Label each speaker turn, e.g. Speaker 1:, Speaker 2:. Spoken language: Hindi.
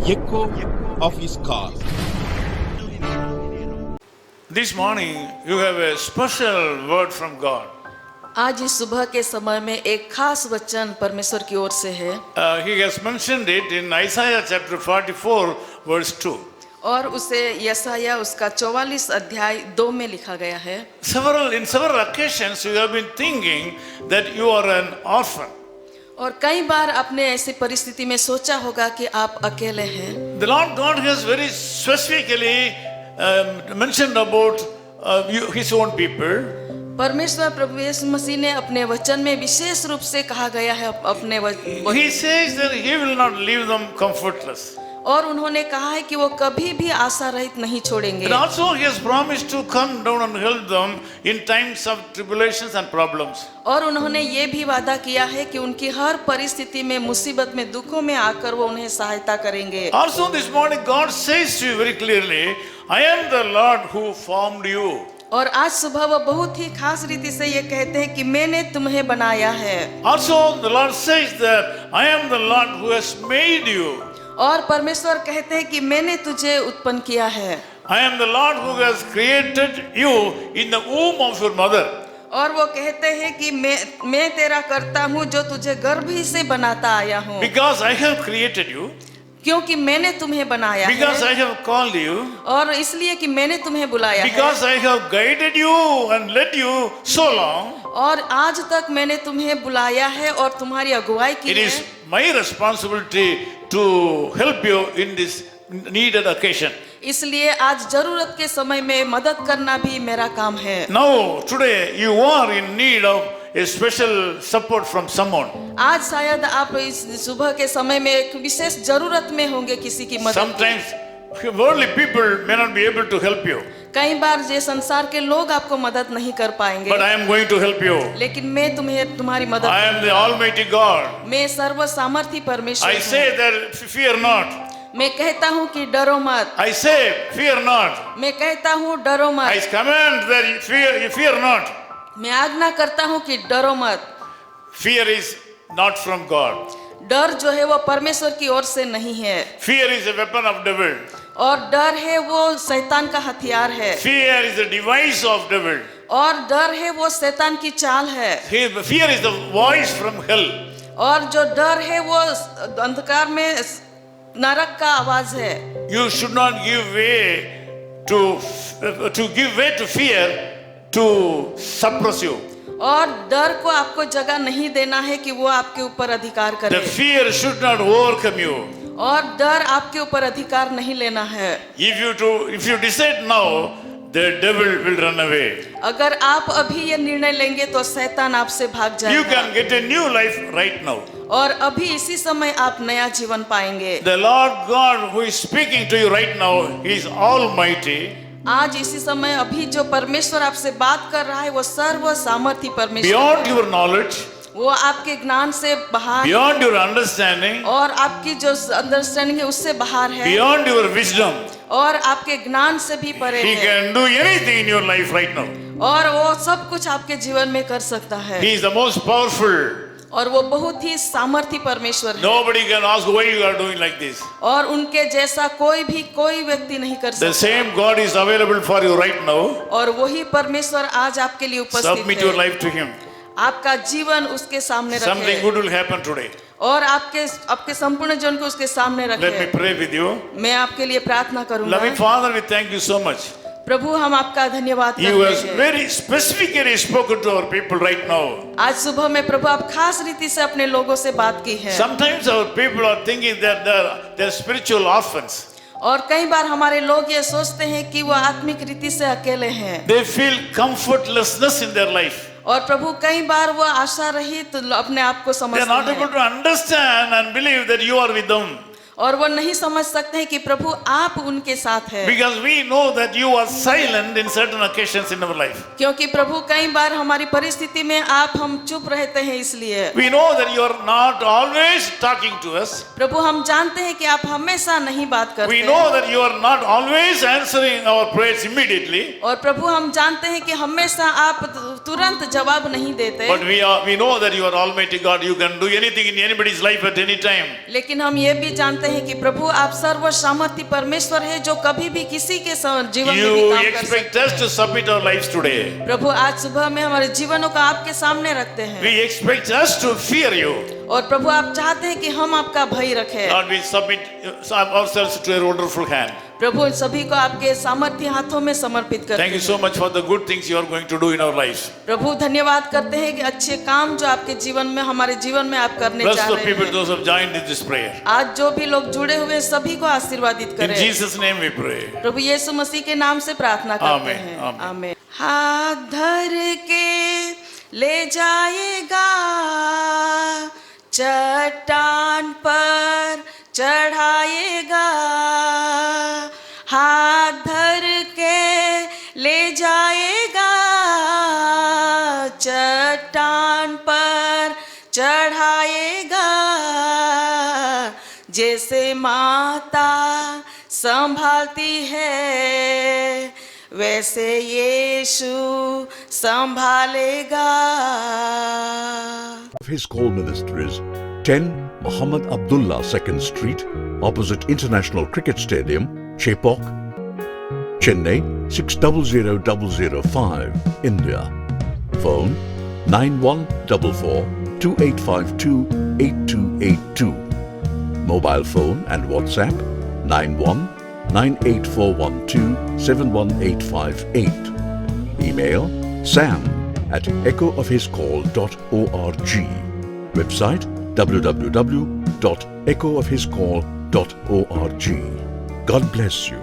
Speaker 1: echo of his call.
Speaker 2: This morning you have a special word from God.
Speaker 3: आज इस सुबह के समय में एक खास वचन परमेश्वर की ओर से है
Speaker 2: He has mentioned it in Isaiah chapter 44 verse 2.
Speaker 3: और उसे यशाया उसका 44 अध्याय 2 में लिखा गया है।
Speaker 2: In several occasions you have been thinking that you are an orphan.
Speaker 3: और कई बार आपने ऐसी परिस्थिति में सोचा होगा कि आप अकेले हैं।
Speaker 2: The Lord God has very specifically mentioned about His own people.
Speaker 3: परमेश्वर प्रभु यीशु मसीह ने अपने वचन में विशेष रूप से कहा गया है अपने
Speaker 2: He says that He will not leave them comfortless.
Speaker 3: और उन्होंने कहा है कि वो कभी भी आशा रहित नहीं छोड़ेंगे।
Speaker 2: And also He has promised to come down and help them in times of tribulations and problems.
Speaker 3: और उन्होंने ये भी वादा किया है कि उनकी हर परिस्थिति में, मुसीबत में, दुखों में आकर वो उन्हें सहायता करेंगे।
Speaker 2: Also this morning God says to you very clearly, I am the Lord who formed you.
Speaker 3: और आज सुबह वो बहुत ही खास रीति से ये कहते हैं कि मैंने तुम्हें बनाया है।
Speaker 2: Also the Lord says that I am the Lord who has made you.
Speaker 3: और परमेश्वर कहते हैं कि मैंने तुझे उत्पन्न किया है।
Speaker 2: I am the Lord who has created you in the womb of your mother.
Speaker 3: और वो कहते हैं कि मैं तेरा करता हूँ जो तुझे गर्भ ही से बनाता आया हूँ।
Speaker 2: Because I have created you.
Speaker 3: क्योंकि मैंने तुम्हें बनाया
Speaker 2: Because
Speaker 3: है।
Speaker 2: I have called you.
Speaker 3: और इसलिए कि मैंने तुम्हें बुलाया
Speaker 2: Because
Speaker 3: है।
Speaker 2: I have guided you and led you so long.
Speaker 3: और आज तक मैंने तुम्हें बुलाया है और तुम्हारी अगुवाई की
Speaker 2: It
Speaker 3: है।
Speaker 2: is my responsibility to help you in this needed occasion.
Speaker 3: इसलिए आज जरूरत के समय में मदद करना भी मेरा काम है।
Speaker 2: Now today you are in need of a special support from someone.
Speaker 3: आज शायद आप इस सुबह के समय में एक विशेष जरूरत में होंगे किसी की मदद की।
Speaker 2: Sometimes worldly people may not be able to help you,
Speaker 3: कई बार ये संसार के लोग आपको मदद नहीं कर पाएंगे,
Speaker 2: but I am going to help you.
Speaker 3: लेकिन मैं तुम्हारी मदद
Speaker 2: I am the Almighty God.
Speaker 3: मैं सर्व सामर्थी परमेश्वर
Speaker 2: I
Speaker 3: हूँ।
Speaker 2: say that fear not.
Speaker 3: मैं कहता हूँ कि डरो मत।
Speaker 2: I say fear not.
Speaker 3: मैं कहता हूँ डरो
Speaker 2: I
Speaker 3: मत।
Speaker 2: command that you fear not.
Speaker 3: मैं आज्ञा करता हूँ कि डरो मत।
Speaker 2: Fear is not from God.
Speaker 3: डर जो है वो परमेश्वर की ओर से नहीं है।
Speaker 2: Fear is a weapon of devil.
Speaker 3: और डर है वो शैतान का हथियार है।
Speaker 2: Fear is a device of devil.
Speaker 3: और डर है वो शैतान की चाल है।
Speaker 2: Fear is the voice from hell.
Speaker 3: और जो डर है वो अंधकार में नरक का आवाज है।
Speaker 2: You should not give way to fear to suppress you.
Speaker 3: और डर को आपको जगह नहीं देना है कि वो आपके ऊपर अधिकार करे।
Speaker 2: The fear should not overcome you.
Speaker 3: और डर आपके ऊपर अधिकार नहीं लेना है।
Speaker 2: If you decide now, the devil will run away.
Speaker 3: अगर आप अभी ये निर्णय लेंगे तो शैतान आपसे भाग जाएगा।
Speaker 2: You can get a new life right now.
Speaker 3: और अभी इसी समय आप नया जीवन पाएंगे।
Speaker 2: The Lord God who is speaking to you right now, He is Almighty.
Speaker 3: आज इसी समय अभी जो परमेश्वर आपसे बात कर रहा है वो सर्व सामर्थी परमेश्वर
Speaker 2: Beyond
Speaker 3: है।
Speaker 2: your knowledge,
Speaker 3: वो आपके ज्ञान से बाहर,
Speaker 2: beyond your understanding,
Speaker 3: और आपकी जो अंडरस्टैंडिंग है उससे बाहर है,
Speaker 2: beyond your wisdom,
Speaker 3: और आपके ज्ञान से भी परे
Speaker 2: He
Speaker 3: है।
Speaker 2: can do anything in your life right now.
Speaker 3: और वो सब कुछ आपके जीवन में कर सकता है।
Speaker 2: He is the most powerful.
Speaker 3: और वो बहुत ही सामर्थी परमेश्वर है।
Speaker 2: Nobody can ask why you are doing like this.
Speaker 3: और उनके जैसा कोई व्यक्ति नहीं कर
Speaker 2: The
Speaker 3: सकता।
Speaker 2: same God is available for you right now.
Speaker 3: और वही परमेश्वर आज आपके लिए उपस्थित
Speaker 2: Submit your
Speaker 3: है।
Speaker 2: life to Him.
Speaker 3: आपका जीवन उसके सामने
Speaker 2: Something
Speaker 3: रखें
Speaker 2: good will happen today.
Speaker 3: और आपके संपूर्ण जीवन को उसके सामने
Speaker 2: Let me
Speaker 3: रखें।
Speaker 2: pray with you.
Speaker 3: मैं आपके लिए प्रार्थना करूंगा।
Speaker 2: Loving Father, we thank you so much.
Speaker 3: प्रभु हम आपका धन्यवाद
Speaker 2: You
Speaker 3: करते
Speaker 2: have
Speaker 3: हैं।
Speaker 2: very specifically spoken to our people right now.
Speaker 3: आज सुबह में प्रभु आप खास रीति से अपने लोगों से बात की है।
Speaker 2: Sometimes our people are thinking that they're spiritual orphans.
Speaker 3: और कई बार हमारे लोग ये सोचते हैं कि वो आत्मिक रीति से अकेले हैं।
Speaker 2: They feel comfortlessness in their life.
Speaker 3: और प्रभु कई बार वो आशा रहित अपने आप को
Speaker 2: They
Speaker 3: समझते
Speaker 2: are not able
Speaker 3: हैं
Speaker 2: to understand and believe that you are with them.
Speaker 3: और वो नहीं समझ सकते हैं कि प्रभु आप उनके साथ हैं।
Speaker 2: Because we know that you are silent in certain occasions in our life.
Speaker 3: क्योंकि प्रभु कई बार हमारी परिस्थिति में हम चुप रहते हैं इसलिए।
Speaker 2: We know that you are not always talking to us.
Speaker 3: प्रभु हम जानते हैं कि आप हमेशा नहीं बात करते।
Speaker 2: We know that you are not always answering our prayers immediately.
Speaker 3: और प्रभु हम जानते हैं कि हमेशा आप तुरंत जवाब नहीं देते।
Speaker 2: But we know that you are Almighty God. You can do anything in anybody's life at any time.
Speaker 3: लेकिन हम ये भी जानते जानते हैं कि प्रभु आप सर्व सामर्थी परमेश्वर है जो कभी भी किसी के जीवन में भी
Speaker 2: You
Speaker 3: काम कर सकते
Speaker 2: expect us to submit our lives today.
Speaker 3: हैं। प्रभु आज सुबह में हमारे जीवनों को आपके सामने रखते हैं
Speaker 2: We expect us to fear you.
Speaker 3: और प्रभु आप चाहते हैं कि हम आपका भय रखें।
Speaker 2: Lord, we submit ourselves to your wonderful hand.
Speaker 3: प्रभु सभी को आपके सामर्थ्य हाथों में समर्पित करते
Speaker 2: Thank you
Speaker 3: हैं।
Speaker 2: so much for the good things you are going to do in our lives.
Speaker 3: प्रभु धन्यवाद करते हैं कि अच्छे काम जो आपके जीवन में हमारे जीवन में आप करने
Speaker 2: Bless
Speaker 3: जा
Speaker 2: the
Speaker 3: रहे
Speaker 2: people,
Speaker 3: हैं।
Speaker 2: those who have joined in this prayer.
Speaker 3: आज जो भी लोग जुड़े हुए हैं सभी को आशीर्वादित
Speaker 2: In
Speaker 3: करें।
Speaker 2: Jesus' name we pray.
Speaker 3: प्रभु यीशु मसीह के नाम से प्रार्थना करते
Speaker 2: आमीन,
Speaker 3: हैं।
Speaker 2: आमीन।
Speaker 3: आमीन। हाथ धर के ले जाएगा, चट्टान पर चढ़ाएगा। हाथ धर के ले जाएगा, चट्टान पर चढ़ाएगा। जैसे माता संभालती है वैसे यीशु संभालेगा।
Speaker 4: His call minister is 10 Muhammad Abdullah 2nd Street, opposite International Cricket Stadium, Chepauk, Chennai 600005, India. Phone 9144 2852 8282. Mobile phone and WhatsApp 91 98412 71858. Email sam@echoofhiscall.org. Website www.echoofhiscall.org. God bless you.